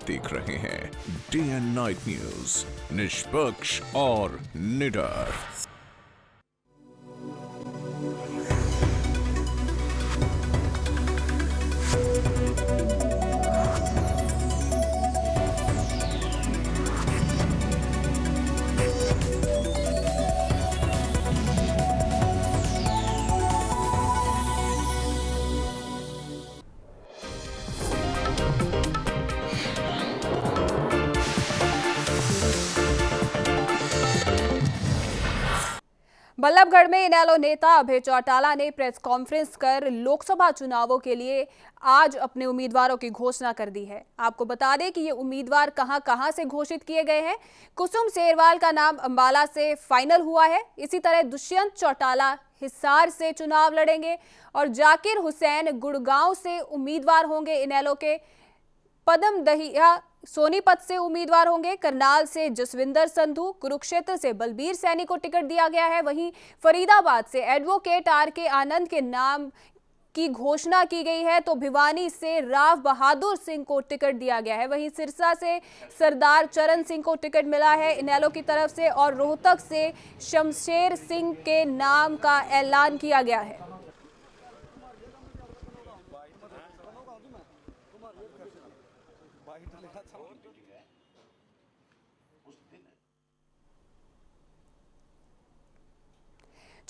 आप देख रहे हैं डे एंड नाइट न्यूज, निष्पक्ष और निडर। बल्लभगढ़ में इनेलो नेता अभय चौटाला ने प्रेस कॉन्फ्रेंस कर लोकसभा चुनावों के लिए आज अपने उम्मीदवारों की घोषणा कर दी है। आपको बता दें कि ये उम्मीदवार कहां से घोषित किए गए हैं। कुसुम सेरवाल का नाम अंबाला से फाइनल हुआ है। इसी तरह दुष्यंत चौटाला हिसार से चुनाव लड़ेंगे और जाकिर हुसैन गुड़गांव से उम्मीदवार होंगे। इनेलो के पदम दहिया सोनीपत से उम्मीदवार होंगे। करनाल से जसविंदर संधू, कुरुक्षेत्र से बलबीर सैनी को टिकट दिया गया है। वहीं फरीदाबाद से एडवोकेट आर.के. आनंद के नाम की घोषणा की गई है, तो भिवानी से राव बहादुर सिंह को टिकट दिया गया है। वहीं सिरसा से सरदार चरण सिंह को टिकट मिला है इनेलो की तरफ से और रोहतक से शमशेर सिंह के नाम का ऐलान किया गया है।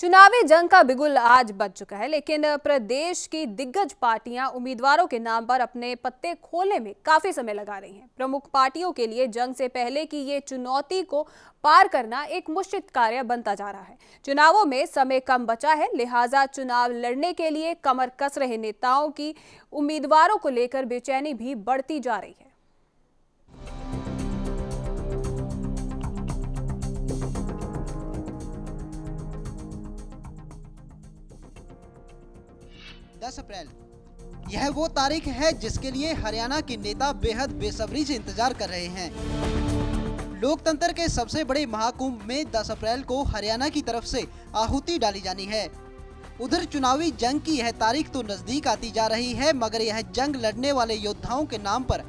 चुनावी जंग का बिगुल आज बज चुका है, लेकिन प्रदेश की दिग्गज पार्टियां उम्मीदवारों के नाम पर अपने पत्ते खोलने में काफी समय लगा रही हैं। प्रमुख पार्टियों के लिए जंग से पहले की ये चुनौती को पार करना एक मुश्किल कार्य बनता जा रहा है। चुनावों में समय कम बचा है, लिहाजा चुनाव लड़ने के लिए कमर कस रहे नेताओं की उम्मीदवारों को लेकर बेचैनी भी बढ़ती जा रही है। अप्रैल यह वो तारीख है जिसके लिए हरियाणा के नेता बेहद बेसब्री से इंतजार कर रहे हैं। लोकतंत्र के सबसे बड़े महाकुंभ में 10 अप्रैल को हरियाणा की तरफ से आहुति डाली जानी है। उधर चुनावी जंग की यह तारीख तो नजदीक आती जा रही है, मगर यह जंग लड़ने वाले योद्धाओं के नाम पर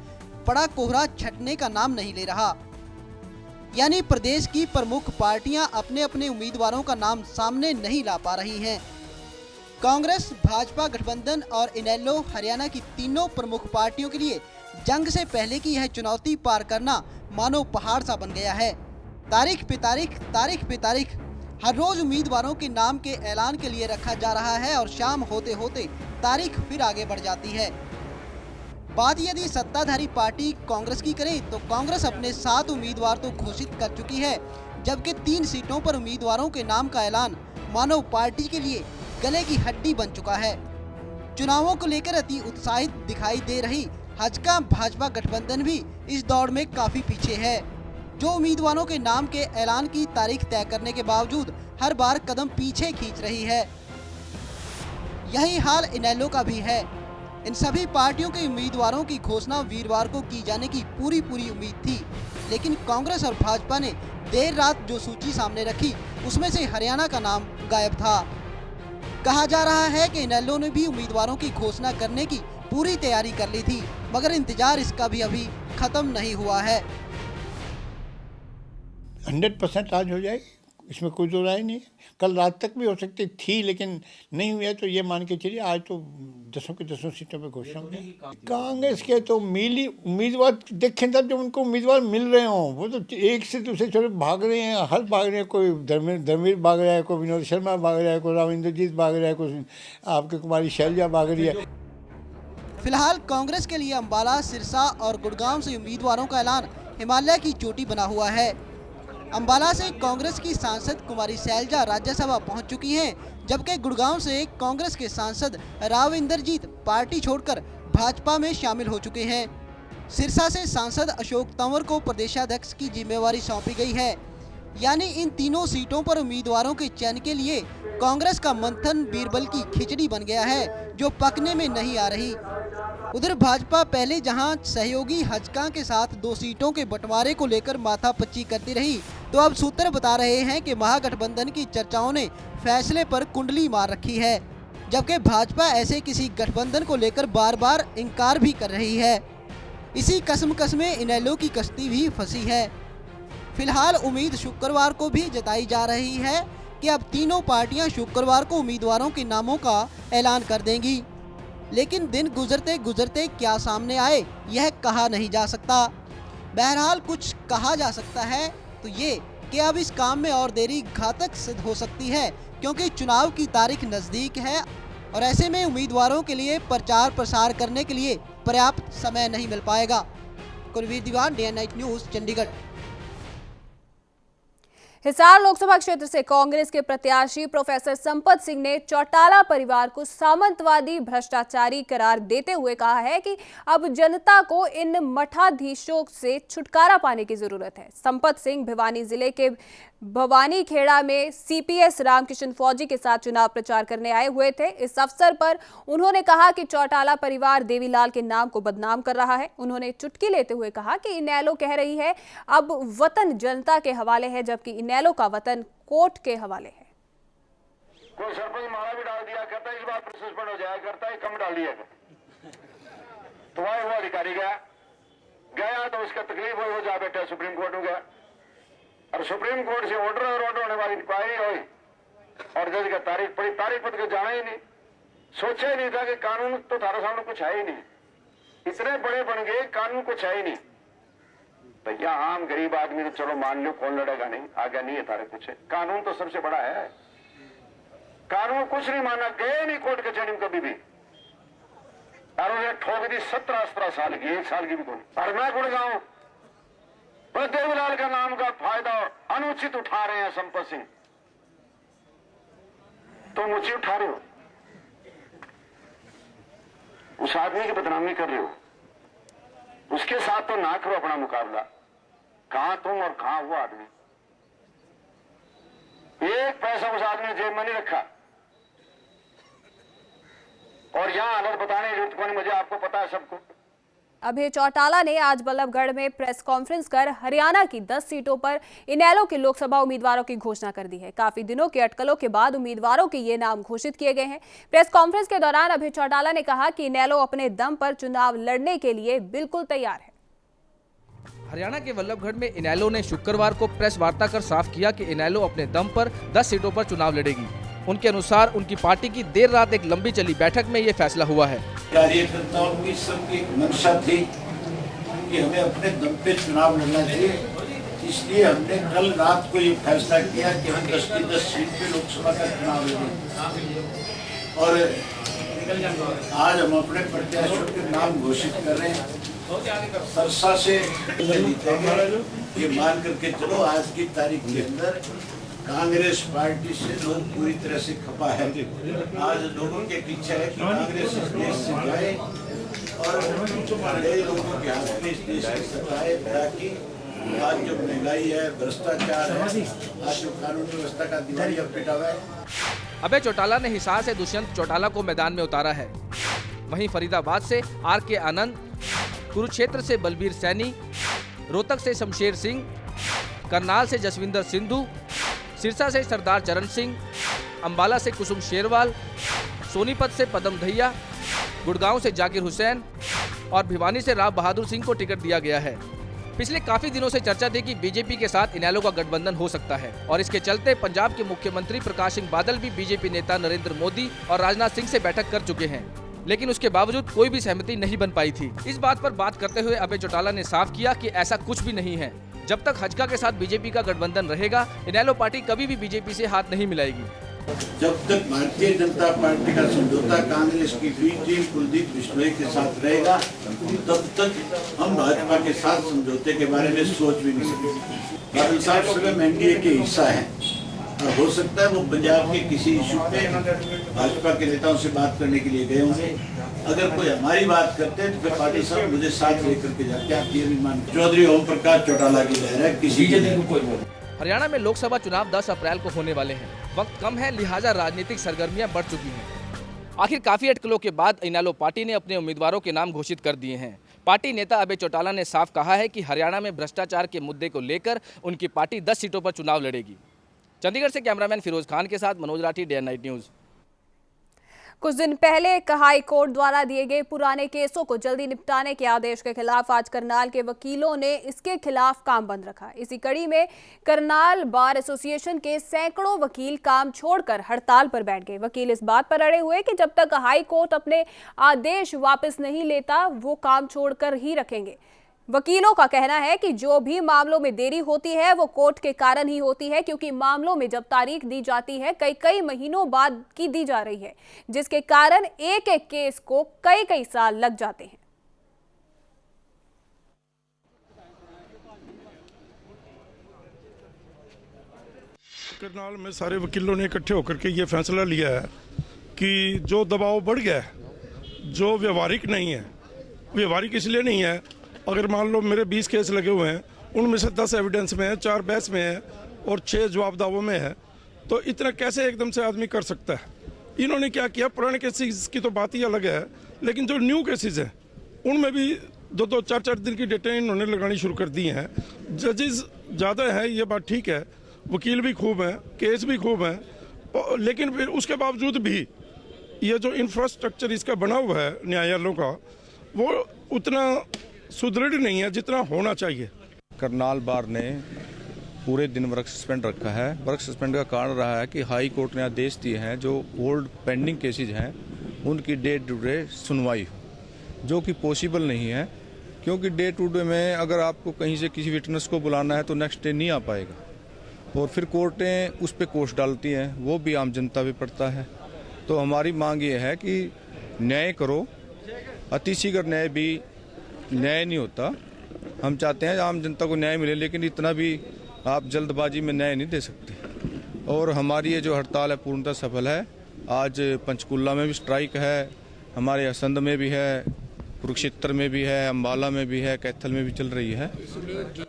बड़ा कोहरा छटने का नाम नहीं ले रहा। यानी प्रदेश की प्रमुख पार्टियां अपने अपने उम्मीदवारों का नाम सामने नहीं ला पा रही हैं। कांग्रेस, भाजपा गठबंधन और इनेलो हरियाणा की तीनों प्रमुख पार्टियों के लिए जंग से पहले की यह चुनौती पार करना मानो पहाड़ सा बन गया है। तारीख पे तारीख हर रोज उम्मीदवारों के नाम के ऐलान के लिए रखा जा रहा है और शाम होते होते तारीख फिर आगे बढ़ जाती है। बात यदि सत्ताधारी पार्टी कांग्रेस की करें तो कांग्रेस अपने 7 उम्मीदवार तो घोषित कर चुकी है, जबकि 3 सीटों पर उम्मीदवारों के नाम का ऐलान मानो पार्टी के लिए गले की हड्डी बन चुका है। चुनावों को लेकर अति उत्साहित दिखाई दे रही हजका भाजपा गठबंधन भी इस दौड़ में काफी पीछे है, जो उम्मीदवारों के नाम के ऐलान की तारीख तय करने के बावजूद हर बार कदम पीछे खींच रही है। यही हाल इनेलो का भी है। इन सभी पार्टियों के उम्मीदवारों की घोषणा वीरवार को की जाने की पूरी उम्मीद थी, लेकिन कांग्रेस और भाजपा ने देर रात जो सूची सामने रखी उसमें से हरियाणा का नाम गायब था। कहा जा रहा है कि इनेलो ने भी उम्मीदवारों की घोषणा करने की पूरी तैयारी कर ली थी, मगर इंतजार इसका भी अभी खत्म नहीं हुआ है। 100% आज हो जाएगी, इसमें कोई दो राय नहीं है। कल रात तक भी हो सकती थी, लेकिन नहीं हुआ, तो ये मान के चलिए आज तो 10 की 10 सीटों पे घोषणा हो गई। कांग्रेस के तो मिली उम्मीदवार देखें तब जब उनको उम्मीदवार मिल रहे हों, वो तो एक से दूसरे छोटे भाग रहे हैं, हर भाग रहे हैं। कोई धर्मवीर भाग रहा है, कोई विनोद शर्मा भाग रहा है, कोई राव इंद्रजीत भाग रहा है, कोई आपके कुमारी शैलजा भाग रही है। फिलहाल कांग्रेस के लिए अंबाला, सिरसा और गुड़गांव से उम्मीदवारों का ऐलान हिमालय की चोटी बना हुआ है। अंबाला से कांग्रेस की सांसद कुमारी शैलजा राज्यसभा पहुंच चुकी हैं, जबकि गुड़गांव से कांग्रेस के सांसद राव इंद्रजीत पार्टी छोड़कर भाजपा में शामिल हो चुके हैं। सिरसा से सांसद अशोक तंवर को प्रदेशाध्यक्ष की जिम्मेवारी सौंपी गई है। यानी इन तीनों सीटों पर उम्मीदवारों के चयन के लिए कांग्रेस का मंथन बीरबल की खिचड़ी बन गया है, जो पकने में नहीं आ रही। उधर भाजपा पहले जहां सहयोगी हजका के साथ 2 सीटों के बंटवारे को लेकर माथापच्ची करती रही, तो अब सूत्र बता रहे हैं कि महागठबंधन की चर्चाओं ने फैसले पर कुंडली मार रखी है, जबकि भाजपा ऐसे किसी गठबंधन को लेकर बार बार इनकार भी कर रही है। इसी कसमकस में इनेलो की कश्ती भी फंसी है। फिलहाल उम्मीद शुक्रवार को भी जताई जा रही है कि अब तीनों पार्टियां शुक्रवार को उम्मीदवारों के नामों का ऐलान कर देंगी, लेकिन दिन गुजरते गुजरते क्या सामने आए यह कहा नहीं जा सकता। बहरहाल कुछ कहा जा सकता है तो ये कि अब इस काम में और देरी घातक सिद्ध हो सकती है, क्योंकि चुनाव की तारीख नज़दीक है और ऐसे में उम्मीदवारों के लिए प्रचार प्रसार करने के लिए पर्याप्त समय नहीं मिल पाएगा। Kulveer Diwan, day and night news, Chandigarh. Hisar Lok Sabha क्षेत्र से कांग्रेस के प्रत्याशी प्रोफेसर संपत सिंह ने चौटाला परिवार को सामंतवादी भ्रष्टाचारी करार देते हुए कहा है कि अब जनता को इन मठाधीशों से छुटकारा पाने की जरूरत है। संपत सिंह भिवानी जिले के भवानी खेड़ा में सीपीएस रामकिशन फौजी के साथ चुनाव प्रचार करने आए हुए थे। इस अवसर पर उन्होंने कहा कि चौटाला परिवार देवीलाल के नाम को बदनाम कर रहा है। उन्होंने चुटकी लेते हुए कहा कि इनेलो कह रही है अब वतन जनता के हवाले है, जबकि इनेलो का वतन कोर्ट के हवाले है। कोई सरपंच माला भी डाल दिया करता है, इस बात पर सस्पेंड हो जाया करता है, कम डाल दिया तो वह वो अधिकारी गया तो उसका तकलीफ हुई, वो जा बैठा सुप्रीम कोर्ट में गया और सुप्रीम कोर्ट से ऑर्डर होने वाली इंक्वायरी हुई और जज का तारीख पड़ी। तारीख पढ़ के जाना ही नहीं, सोचा ही नहीं था कि कानून तो थारे सामने कुछ है ही नहीं, इतने बड़े बन गए कानून कुछ है ही नहीं। भैया आम गरीब आदमी तो चलो मान लो कौन लड़ेगा, नहीं आगे नहीं है थारे कुछ है, कानून तो सबसे बड़ा है। कानून कुछ नहीं माना, गए नहीं कोर्ट कचहरी में कभी भी और उन्हें ठोक दी 17-17 साल की, 1 साल की भी कौन। और मैं गुड़गांव पर देवीलाल का नाम का फायदा अनुचित उठा रहे हैं संपत सिंह, तुम उचित उठा रहे हो, उस आदमी की बदनामी कर रहे हो, उसके साथ तो ना करो अपना मुकाबला। कहां तुम और कहां वो आदमी, एक पैसा उस आदमी ने जेब में नहीं रखा और यहां हालत बताने की जरूरत कौन, मुझे आपको पता है सबको। अभय चौटाला ने आज बल्लभगढ़ में प्रेस कॉन्फ्रेंस कर हरियाणा की 10 सीटों पर इनेलो के लोकसभा उम्मीदवारों की घोषणा कर दी है। काफी दिनों के अटकलों के बाद उम्मीदवारों के ये नाम घोषित किए गए हैं। प्रेस कॉन्फ्रेंस के दौरान अभय चौटाला ने कहा कि इनेलो अपने दम पर चुनाव लड़ने के लिए बिल्कुल तैयार है। हरियाणा के बल्लभगढ़ में इनेलो ने शुक्रवार को प्रेस वार्ता कर साफ किया कि इनेलो अपने दम पर 10 सीटों पर चुनाव लड़ेगी। उनके अनुसार उनकी पार्टी की देर रात एक लंबी चली बैठक में ये फैसला हुआ है। कार्यकर्ताओं की सबकी मंशा थी कि हमें अपने दम पे चुनाव लड़ना चाहिए, इसलिए हमने कल रात को ये फैसला किया कि हम 10 की 10 सीट पे लोकसभा का चुनाव लड़ेंगे और आज हम अपने प्रत्याशियों के नाम घोषित कर रहे हैं। सरसा से जीतेंगे ये मान करके चलो। आज की तारीख के अंदर कांग्रेस पार्टी से लोग पूरी तरह से खपा है। आज लोगों की इच्छा है कि कांग्रेस इस देश से जाए और बड़े लोगों के हाथ में इस देश की सत्ताएं, ताकि आज जो महंगाई है, भ्रष्टाचार है, आज जो कानून व्यवस्था का दिवालिया पिटा हुआ है। अभय चौटाला ने हिसार से दुष्यंत चौटाला को मैदान में उतारा है। वहीं फरीदाबाद से आर.के. आनंद, कुरुक्षेत्र से बलबीर सैनी, रोहतक से शमशेर सिंह, करनाल से जसविंदर सिंधु, सिरसा से सरदार चरण सिंह, अंबाला से कुसुम शेरवाल, सोनीपत से पदम दहिया, गुड़गांव से जाकिर हुसैन और भिवानी से राव बहादुर सिंह को टिकट दिया गया है। पिछले काफी दिनों से चर्चा थी कि बीजेपी के साथ इनेलो का गठबंधन हो सकता है और इसके चलते पंजाब के मुख्यमंत्री प्रकाश सिंह बादल भी बीजेपी नेता नरेंद्र मोदी और राजनाथ सिंह से बैठक कर चुके हैं, लेकिन उसके बावजूद कोई भी सहमति नहीं बन पाई थी। इस बात पर बात करते हुए अभय चौटाला ने साफ किया कि ऐसा कुछ भी नहीं है। जब तक हजका के साथ बीजेपी का गठबंधन रहेगा, इनेलो पार्टी कभी भी बीजेपी से हाथ नहीं मिलाएगी। जब तक भारतीय जनता पार्टी का समझौता कांग्रेस की बी टीम कुलदीप बिश्नोई के साथ रहेगा, तब तक हम भाजपा के साथ समझौते के बारे में सोच भी नहीं सकते। बादल साहब स्वयं एनडीए के हिस्सा है और हो सकता है वो पंजाब के किसी इशू पे भाजपा के नेताओं से बात करने के लिए गए होंगे। अगर कोई हमारी बात करते हैं तो फिर पार्टी साहब मुझे साथ लेकर के जाते। आप ये भी मान, चौधरी ओम प्रकाश चौटाला की लहर है, किसी को कोई। हरियाणा में लोकसभा चुनाव 10 अप्रैल को होने वाले हैं। वक्त कम है, लिहाजा राजनीतिक सरगर्मियां बढ़ चुकी हैं। आखिर काफी अटकलों के बाद इनेलो पार्टी ने अपने उम्मीदवारों के नाम घोषित कर दिए हैं। पार्टी नेता अभय चौटाला ने साफ कहा है कि हरियाणा में भ्रष्टाचार के मुद्दे को लेकर उनकी पार्टी 10 सीटों पर चुनाव लड़ेगी। चंडीगढ़ से कैमरामैन फिरोज खान के साथ Manoj Rathi, day and night news. कुछ दिन पहले हाई कोर्ट द्वारा दिए गए पुराने केसों को जल्दी निपटाने के आदेश के खिलाफ आज करनाल के वकीलों ने इसके खिलाफ काम बंद रखा। इसी कड़ी में करनाल बार एसोसिएशन के सैकड़ों वकील काम छोड़कर हड़ताल पर बैठ गए। वकील इस बात पर अड़े हुए कि जब तक हाई कोर्ट अपने आदेश वापस नहीं लेता वो काम छोड़कर ही रखेंगे। वकीलों का कहना है कि जो भी मामलों में देरी होती है वो कोर्ट के कारण ही होती है, क्योंकि मामलों में जब तारीख दी जाती है कई महीनों बाद की दी जा रही है, जिसके कारण एक एक केस को कई साल लग जाते हैं। करनाल में सारे वकीलों ने इकट्ठे होकर के ये फैसला लिया है कि जो दबाव बढ़ गया है, जो व्यवहारिक नहीं है, व्यवहारिक इसलिए नहीं है, अगर मान लो मेरे 20 केस लगे हुए हैं, उनमें से 10 एविडेंस में है, 4 बहस में है और 6 जवाब दावों में है, तो इतना कैसे एकदम से आदमी कर सकता है। इन्होंने क्या किया, पुराने केसेस की तो बात ही अलग है, लेकिन जो न्यू केसेस हैं उनमें भी 2-2, 4-4 दिन की डेटें इन्होंने लगानी शुरू कर दी हैं। जजेस ज़्यादा हैं, ये बात ठीक है, वकील भी खूब हैं, केस भी खूब हैं, लेकिन फिर उसके बावजूद भी ये जो इंफ्रास्ट्रक्चर इसका बना हुआ है न्यायालयों का, वो उतना सुदृढ़ नहीं है जितना होना चाहिए। करनाल बार ने पूरे दिन वर्क सस्पेंड रखा है। वर्क सस्पेंड का कारण रहा है कि हाई कोर्ट ने आदेश दिए हैं जो ओल्ड पेंडिंग केसेज हैं उनकी डे टू डे सुनवाई हो, जो कि पॉसिबल नहीं है, क्योंकि डे टू डे में अगर आपको कहीं से किसी विटनेस को बुलाना है तो नेक्स्ट डे नहीं आ पाएगा और फिर कोर्टें उस पर कोर्ट डालती हैं, वो भी आम जनता पे पड़ता है। तो हमारी मांग ये है कि न्याय करो, अतिशीघ्र न्याय भी न्याय नहीं होता। हम चाहते हैं आम जनता को न्याय मिले, लेकिन इतना भी आप जल्दबाजी में न्याय नहीं दे सकते। और हमारी ये जो हड़ताल है पूर्णतः सफल है। आज पंचकुला में भी स्ट्राइक है, हमारे असंध में भी है, कुरुक्षेत्र में भी है, अम्बाला में भी है, कैथल में भी चल रही है।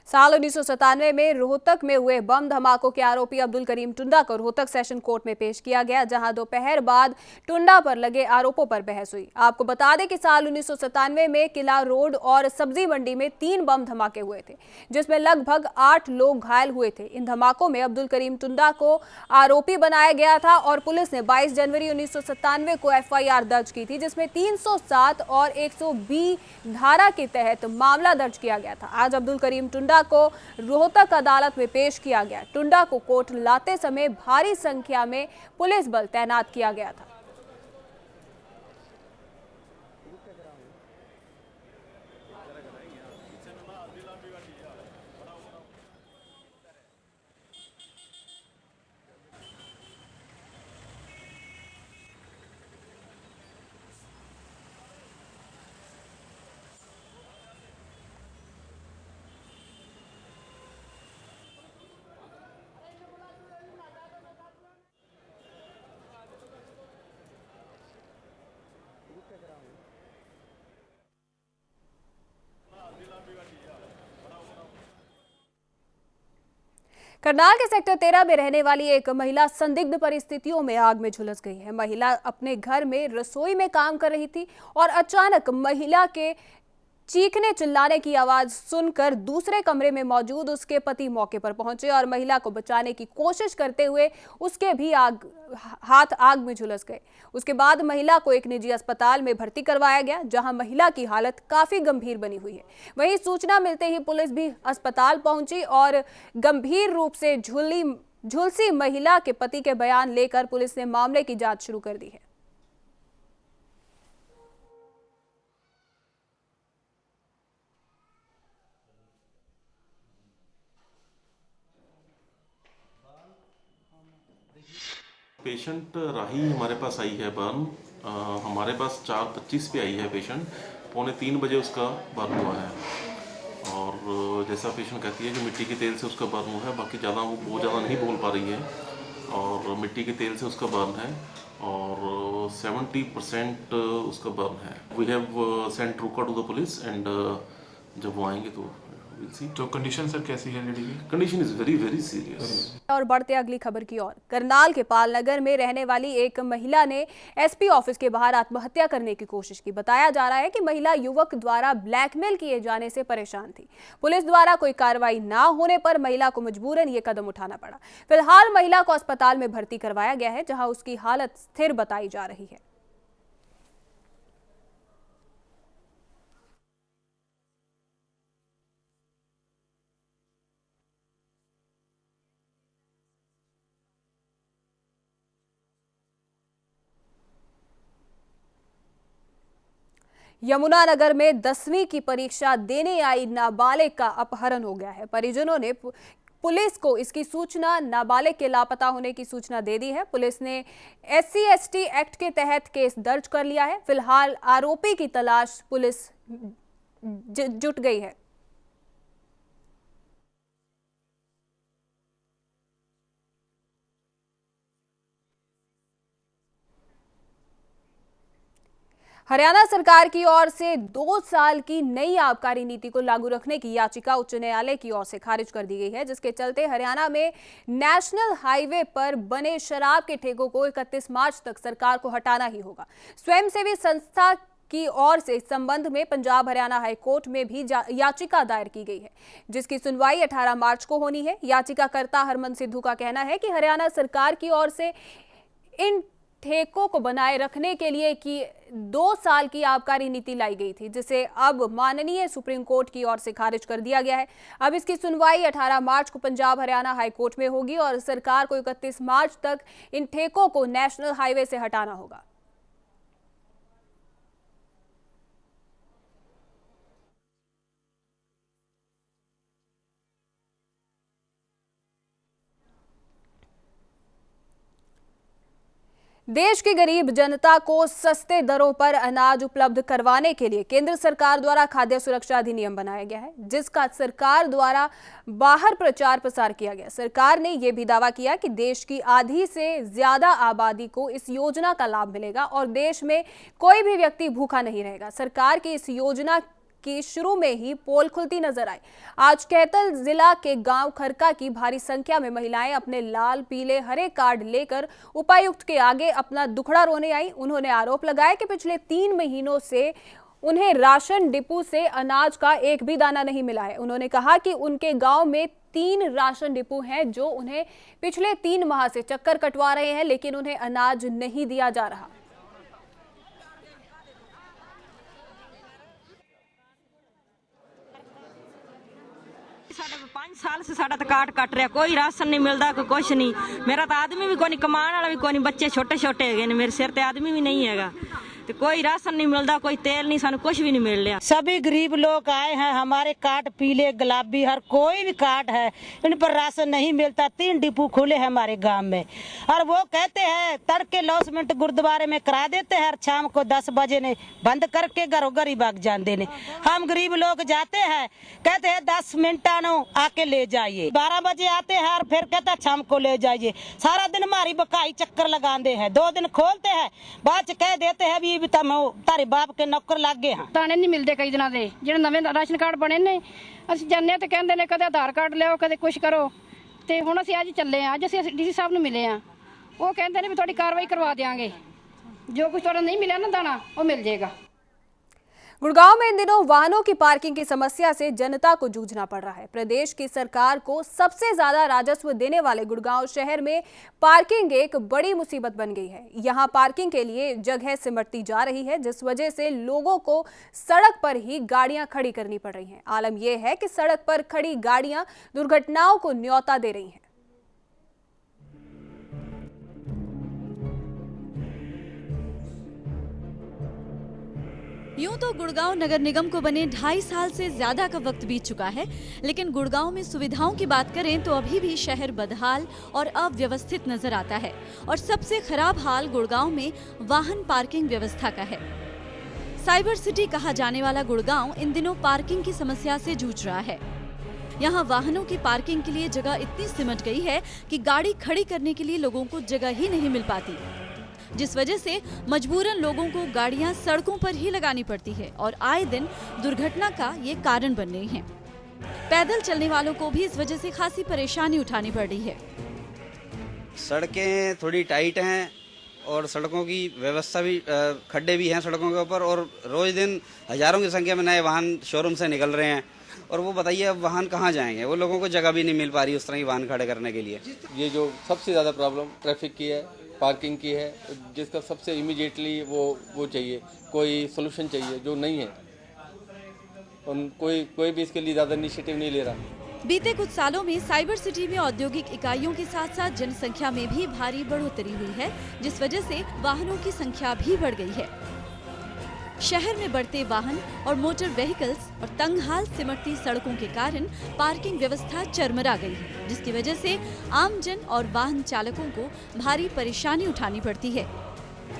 साल 1997 में रोहतक में हुए बम धमाकों के आरोपी अब्दुल करीम टुंडा को रोहतक सेशन कोर्ट में पेश किया गया, जहां दोपहर बाद टुंडा पर लगे आरोपों पर बहस हुई। आपको बता दें कि साल 1997 में किला रोड और सब्जी मंडी में 3 बम धमाके हुए थे, जिसमें लगभग 8 लोग घायल हुए थे। इन धमाकों में अब्दुल करीम टुंडा को आरोपी बनाया गया था और पुलिस ने 22 जनवरी 1997 को FIR दर्ज की थी, जिसमें 307 और 120 धारा के तहत मामला दर्ज किया गया था। आज अब्दुल करीम टुंडा को रोहतक अदालत में पेश किया गया। टुंडा को कोर्ट लाते समय भारी संख्या में पुलिस बल तैनात किया गया था। करनाल के सेक्टर 13 में रहने वाली एक महिला संदिग्ध परिस्थितियों में आग में झुलस गई है। महिला अपने घर में रसोई में काम कर रही थी और अचानक महिला के चीखने चिल्लाने की आवाज सुनकर दूसरे कमरे में मौजूद उसके पति मौके पर पहुंचे और महिला को बचाने की कोशिश करते हुए उसके भी हाथ आग में झुलस गए। उसके बाद महिला को एक निजी अस्पताल में भर्ती करवाया गया, जहां महिला की हालत काफी गंभीर बनी हुई है। वहीं सूचना मिलते ही पुलिस भी अस्पताल पहुंची और गंभीर रूप से झुलसी महिला के पति के बयान लेकर पुलिस ने मामले की जांच शुरू कर दी है। पेशेंट राही हमारे पास आई है बर्न, हमारे पास 4:25 पे आई है पेशेंट। 2:45 बजे उसका बर्न हुआ है और जैसा पेशेंट कहती है कि मिट्टी के तेल से उसका बर्न हुआ है, बाकी ज़्यादा वो बहुत ज़्यादा नहीं बोल पा रही है और मिट्टी के तेल से उसका बर्न है और 70% उसका बर्न है। वी हैव सेंट रूका टू द पुलिस एंड जब वो आएंगे तो विल सी। तो कंडीशन सर कैसी है लेडी की? Condition is very very serious. और बढ़ते अगली खबर की ओर। करनाल के पालनगर में रहने वाली एक महिला ने एसपी ऑफिस के बाहर आत्महत्या करने की कोशिश की। बताया जा रहा है कि महिला युवक द्वारा ब्लैकमेल किए जाने से परेशान थी। पुलिस द्वारा कोई कार्रवाई ना होने पर महिला को मजबूरन ये कदम उठाना पड़ा। फिलहाल महिला को अस्पताल में भर्ती करवाया गया है, जहां उसकी हालत स्थिर बताई जा रही है। यमुनानगर में 10वीं की परीक्षा देने आई नाबालिग का अपहरण हो गया है। परिजनों ने पुलिस को इसकी सूचना, नाबालिग के लापता होने की सूचना दे दी है। पुलिस ने SC/ST एक्ट के तहत केस दर्ज कर लिया है। फिलहाल आरोपी की तलाश पुलिस जुट गई है। हरियाणा सरकार की ओर से 2 साल की नई आबकारी नीति को लागू रखने की याचिका उच्च न्यायालय की ओर से खारिज कर दी गई है, जिसके चलते हरियाणा में नेशनल हाईवे पर बने शराब के ठेकों को 31 मार्च तक सरकार को हटाना ही होगा। स्वयंसेवी संस्था की ओर से इस संबंध में पंजाब हरियाणा हाई कोर्ट में भी याचिका दायर की गई है, जिसकी सुनवाई 18 मार्च को होनी है। याचिकाकर्ता हरमन सिद्धू का कहना है कि हरियाणा सरकार की ओर से इन ठेकों को बनाए रखने के लिए कि 2 साल की आबकारी नीति लाई गई थी, जिसे अब माननीय सुप्रीम कोर्ट की ओर से खारिज कर दिया गया है। अब इसकी सुनवाई 18 मार्च को पंजाब हरियाणा हाई कोर्ट में होगी और सरकार को 31 मार्च तक इन ठेकों को नेशनल हाईवे से हटाना होगा। देश की गरीब जनता को सस्ते दरों पर अनाज उपलब्ध करवाने के लिए केंद्र सरकार द्वारा खाद्य सुरक्षा अधिनियम बनाया गया है, जिसका सरकार द्वारा बाहर प्रचार प्रसार किया गया। सरकार ने यह भी दावा किया कि देश की आधी से ज्यादा आबादी को इस योजना का लाभ मिलेगा और देश में कोई भी व्यक्ति भूखा नहीं रहेगा। सरकार की इस योजना की शुरू में ही पोल खुलती नजर आई। आज कैथल जिला के गांव खरका की भारी संख्या में महिलाएं अपने लाल, पीले, हरे कार्ड लेकर उपायुक्त के आगे अपना दुखड़ा रोने आई। उन्होंने आरोप लगाया कि पिछले 3 महीनों से उन्हें राशन डिपो से अनाज का एक भी दाना नहीं मिला है। उन्होंने कहा कि उनके गांव में 3 राशन डिपो हैं जो उन्हें पिछले 3 माह से चक्कर कटवा रहे हैं, लेकिन उन्हें अनाज नहीं दिया जा रहा। साढ़े 5 साल से साड़ा तो काट कट रहा, कोई राशन नहीं मिलता, कोई कुछ नहीं। मेरा तो आदमी भी कोई नहीं, कमाने वाला भी कोई नहीं, बच्चे छोटे छोटे है, मेरे सिर ते आदमी भी नहीं है, तो कोई राशन नहीं मिलता, कोई तेल नहीं, सानू कुछ भी नहीं मिल रहा। सभी गरीब लोग आए हैं, हमारे कार्ड पीले, गुलाबी, हर कोई भी कार्ड है, इन पर राशन नहीं मिलता। 3 डिपो खुले हैं हमारे गांव में और वो कहते हैं तड़के लॉसमेंट गुरुद्वारे में करा देते हैं और शाम को 10 बजे ने बंद करके घरों घर ही भाग जाते ने। हम गरीब लोग जाते हैं, कहते हैं 10 मिनट आके ले जाइए, 12 बजे आते हैं और फिर कहते हैं शाम को ले जाइए। सारा दिन हमारी बकाई चक्कर लगाते हैं, 2 दिन खोलते हैं, बाद कह देते हैं भी तारे बाप के नौकर लग गए हैं। दाने नहीं मिलते कई दिनों के, जो नवे राशन कार्ड बने ने, ਅਸੀਂ जाने तो कहते हैं कदे आधार कार्ड लियाओ, कदे कुछ करो, तो हुण ਅਸੀਂ ਅੱਜ ਚੱਲੇ ਆ। ਅੱਜ ਅਸੀਂ DC ਸਾਹਿਬ ਨੂੰ ਮਿਲੇ ਆ, ਉਹ ਕਹਿੰਦੇ ਨੇ ਵੀ ਤੁਹਾਡੀ ਕਾਰਵਾਈ ਕਰਵਾ ਦੇਵਾਂਗੇ, जो कुछ थोड़ा नहीं मिला ना दाना वो मिल जाएगा। गुड़गांव में इन दिनों वाहनों की पार्किंग की समस्या से जनता को जूझना पड़ रहा है। प्रदेश की सरकार को सबसे ज्यादा राजस्व देने वाले गुड़गांव शहर में पार्किंग एक बड़ी मुसीबत बन गई है। यहां पार्किंग के लिए जगह सिमटती जा रही है, जिस वजह से लोगों को सड़क पर ही गाड़ियां खड़ी करनी पड़ रही हैं। आलम यह है कि सड़क पर खड़ी गाड़ियां दुर्घटनाओं को न्योता दे रही हैं। यूं तो गुड़गांव नगर निगम को बने 2.5 साल से ज्यादा का वक्त बीत चुका है, लेकिन गुड़गांव में सुविधाओं की बात करें तो अभी भी शहर बदहाल और अव्यवस्थित नजर आता है। और सबसे खराब हाल गुड़गांव में वाहन पार्किंग व्यवस्था का है। साइबर सिटी कहा जाने वाला गुड़गांव इन दिनों पार्किंग की समस्या से जूझ रहा है। यहाँ वाहनों की पार्किंग के लिए जगह इतनी सिमट गई है कि गाड़ी खड़ी करने के लिए लोगों को जगह ही नहीं मिल पाती, जिस वजह से मजबूरन लोगों को गाड़ियां सड़कों पर ही लगानी पड़ती है और आए दिन दुर्घटना का ये कारण बन रही हैं। पैदल चलने वालों को भी इस वजह से खासी परेशानी उठानी पड़ रही है। सड़कें थोड़ी टाइट हैं और सड़कों की व्यवस्था भी, खड्डे भी हैं सड़कों के ऊपर, और रोज दिन हजारों की संख्या में नए वाहन शोरूम से निकल रहे हैं। और वो बताइए अब वाहन कहाँ जाएंगे, वो लोगों को जगह भी नहीं मिल पा रही उस तरह की वाहन खड़े करने के लिए। ये जो सबसे ज़्यादा प्रॉब्लम ट्रैफिक की है, पार्किंग की है, जिसका सबसे इमीडिएटली वो चाहिए, कोई सोल्यूशन चाहिए जो नहीं है। और कोई भी इसके लिए ज़्यादा इनिशिएटिव नहीं ले रहा। बीते कुछ सालों में साइबर सिटी में औद्योगिक इकाइयों के साथ साथ जनसंख्या में भी भारी बढ़ोतरी हुई है, जिस वजह से वाहनों की संख्या भी बढ़ गई है। शहर में बढ़ते वाहन और मोटर व्हीकल्स और तंगहाल सिमटती सड़कों के कारण पार्किंग व्यवस्था चरमरा गई है, जिसकी वजह से आमजन और वाहन चालकों को भारी परेशानी उठानी पड़ती है।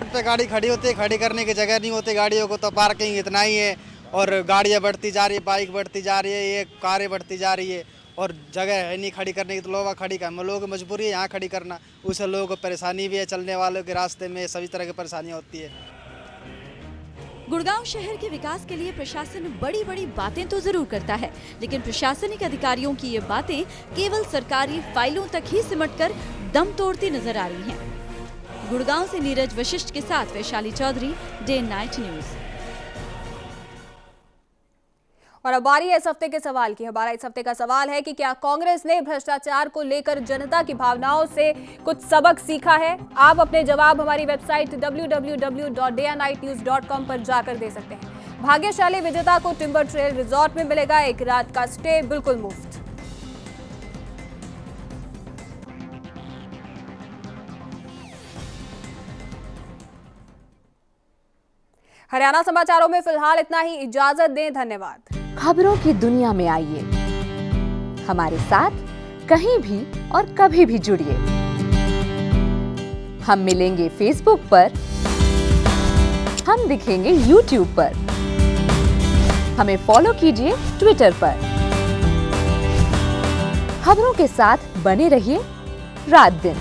पे गाड़ी खड़ी होती है, खड़ी करने की जगह नहीं होती गाड़ियों को, तो पार्किंग इतना ही है और गाड़ियाँ बढ़ती जा रही है, बाइक बढ़ती जा रही है, ये कारें बढ़ती जा रही है और जगह है नहीं खड़ी करने की, तो लोग खड़ी कर, लोगों की मजबूरी है यहाँ खड़ी करना। उससे लोगों को परेशानी भी है, चलने वालों के रास्ते में सभी तरह की परेशानियाँ होती है। गुड़गांव शहर के विकास के लिए प्रशासन बड़ी बड़ी बातें तो जरूर करता है, लेकिन प्रशासनिक अधिकारियों की ये बातें केवल सरकारी फाइलों तक ही सिमटकर दम तोड़ती नजर आ रही हैं। गुड़गांव से नीरज वशिष्ठ के साथ Vaishali Chaudhary, day night news. और अब बारी है इस हफ्ते के सवाल की। हमारा इस हफ्ते का सवाल है कि क्या कांग्रेस ने भ्रष्टाचार को लेकर जनता की भावनाओं से कुछ सबक सीखा है? आप अपने जवाब हमारी वेबसाइट www.dayandnightnews.com पर जाकर दे सकते हैं। भाग्यशाली विजेता को टिम्बर ट्रेल रिजॉर्ट में मिलेगा एक रात का स्टे बिल्कुल मुफ्त। हरियाणा समाचारों में फिलहाल इतना ही। इजाजत दें, धन्यवाद। खबरों की दुनिया में आइए, हमारे साथ कहीं भी और कभी भी जुड़िए। हम मिलेंगे फेसबुक पर, हम दिखेंगे यूट्यूब पर, हमें फॉलो कीजिए ट्विटर पर। खबरों के साथ बने रहिए रात दिन।